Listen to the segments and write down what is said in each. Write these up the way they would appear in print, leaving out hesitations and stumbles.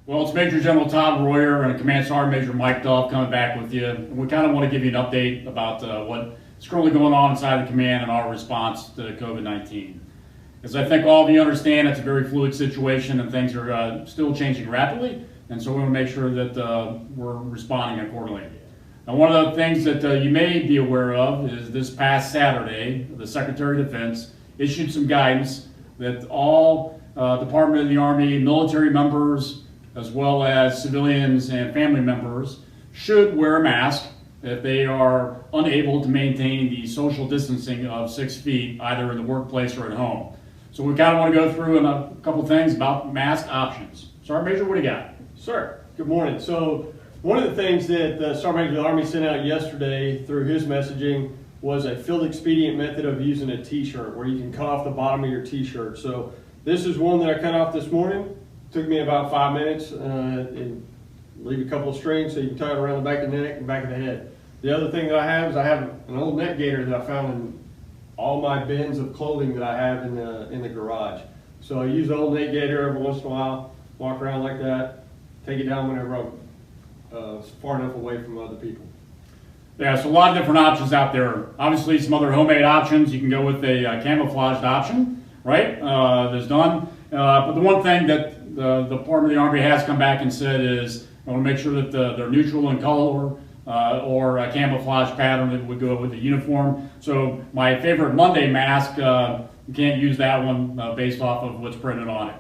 Well, it's Major General Todd Royar and Command Sergeant Major Mike Duff coming back with you. We kind of want to give you an update about what's currently going on inside the command and our response to COVID-19. As I think all of you understand, it's a very fluid situation and things are still changing rapidly, and so we want to make sure that we're responding accordingly. Now, one of the things that you may be aware of is this past Saturday, the Secretary of Defense issued some guidance that all Department of the Army military members, as well as civilians and family members, should wear a mask if they are unable to maintain the social distancing of 6 feet, either in the workplace or at home. So we kind of want to go through a couple things about mask options. Sergeant Major, what do you got? Sir, good morning. So one of the things that the Sergeant Major of the Army sent out yesterday through his messaging was a field expedient method of using a t-shirt where you can cut off the bottom of your t-shirt. So this is one that I cut off this morning. Took me about 5 minutes and leave a couple of strings so you can tie it around the back of the neck and back of the head. The other thing that I have is I have an old neck gaiter that I found in all my bins of clothing that I have in the garage. So I use the old neck gaiter every once in a while, walk around like that, take it down whenever I'm far enough away from other people. Yeah, so a lot of different options out there. Obviously, some other homemade options. You can go with a camouflaged option, right? There's done. But the one thing that the Department of the Army has come back and said is I want to make sure that they're neutral in color or a camouflage pattern that would go with the uniform. So my favorite Monday mask, you can't use that one based off of what's printed on it.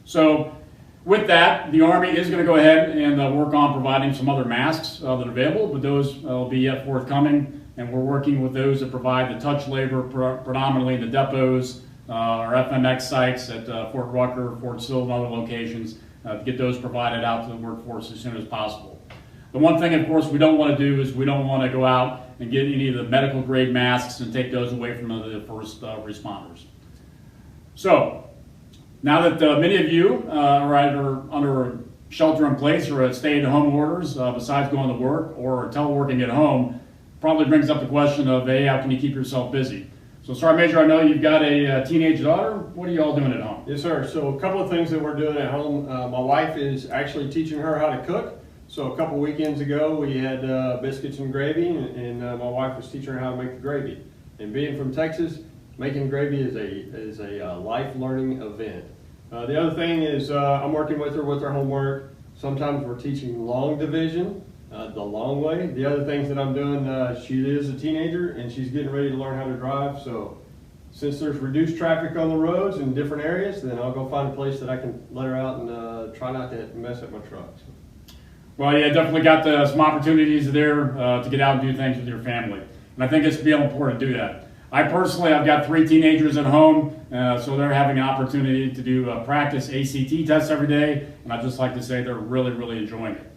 So with that, the Army is going to go ahead and work on providing some other masks that are available, but those will be yet forthcoming. And we're working with those that provide the touch labor predominantly in the depots, our FMX sites at Fort Rucker, Fort Sill, and other locations to get those provided out to the workforce as soon as possible. The one thing, of course, we don't want to do is we don't want to go out and get any of the medical grade masks and take those away from the first responders. So now that many of you are either under shelter in place or stay-at-home orders besides going to work or teleworking at home, probably brings up the question of, hey, how can you keep yourself busy? So, Sergeant Major, I know you've got a teenage daughter. What are you all doing at home? Yes, sir. So a couple of things that we're doing at home. My wife is actually teaching her how to cook. So a couple weekends ago, we had biscuits and gravy, and my wife was teaching her how to make the gravy. And being from Texas, making gravy is a life learning event. The other thing is I'm working with her with her homework. Sometimes we're teaching long division, the long way. The other things that I'm doing, she is a teenager and she's getting ready to learn how to drive. So since there's reduced traffic on the roads in different areas, then I'll go find a place that I can let her out and try not to mess up my truck. Well, yeah, definitely got some opportunities there to get out and do things with your family. And I think it's real important to do that. I personally, I've got 3 teenagers at home, so they're having an opportunity to do practice ACT tests every day. And I'd just like to say they're really, really enjoying it.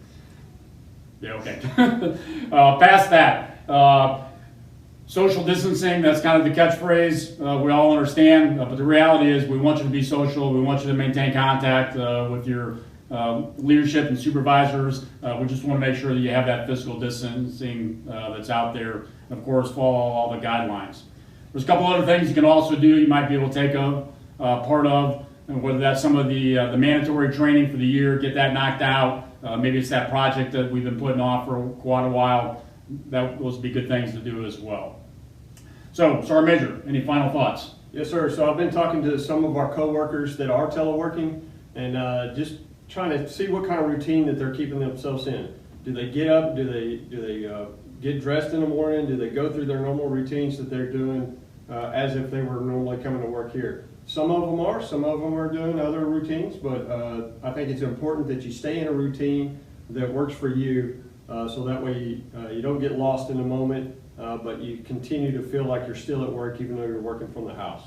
Yeah, okay. Past that, social distancing, that's kind of the catchphrase we all understand, but the reality is we want you to be social, we want you to maintain contact with your leadership and supervisors. We just want to make sure that you have that physical distancing that's out there, and of course follow all the guidelines. There's a couple other things you can also do you might be able to take part of, and whether that's some of the mandatory training for the year, get that knocked out. Maybe it's that project that we've been putting off for quite a while. Those would be good things to do as well. So, Sergeant Major, any final thoughts? Yes, sir. So I've been talking to some of our co-workers that are teleworking and just trying to see what kind of routine that they're keeping themselves in. Do they get up? Do they get dressed in the morning? Do they go through their normal routines that they're doing as if they were normally coming to work here? Some of them are. Some of them are doing other routines, but I think it's important that you stay in a routine that works for you so that way you don't get lost in the moment, but you continue to feel like you're still at work even though you're working from the house.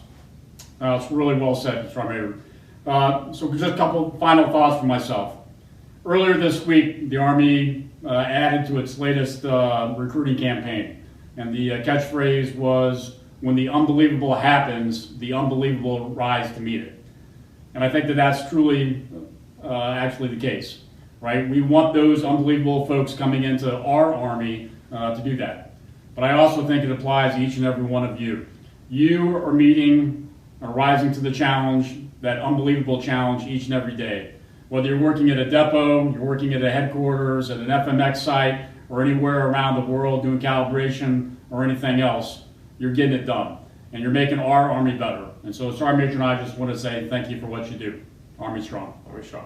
It's really well said, Sergeant Major. So just a couple final thoughts for myself. Earlier this week, the Army added to its latest recruiting campaign, and the catchphrase was, when the unbelievable happens, the unbelievable rise to meet it. And I think that that's truly actually the case, right? We want those unbelievable folks coming into our Army to do that. But I also think it applies to each and every one of you. You are meeting, are rising to the challenge, that unbelievable challenge each and every day. Whether you're working at a depot, you're working at a headquarters, at an FMX site, or anywhere around the world doing calibration or anything else, you're getting it done. And you're making our Army better. And so Sergeant Major and I just want to say thank you for what you do. Army strong. Army strong.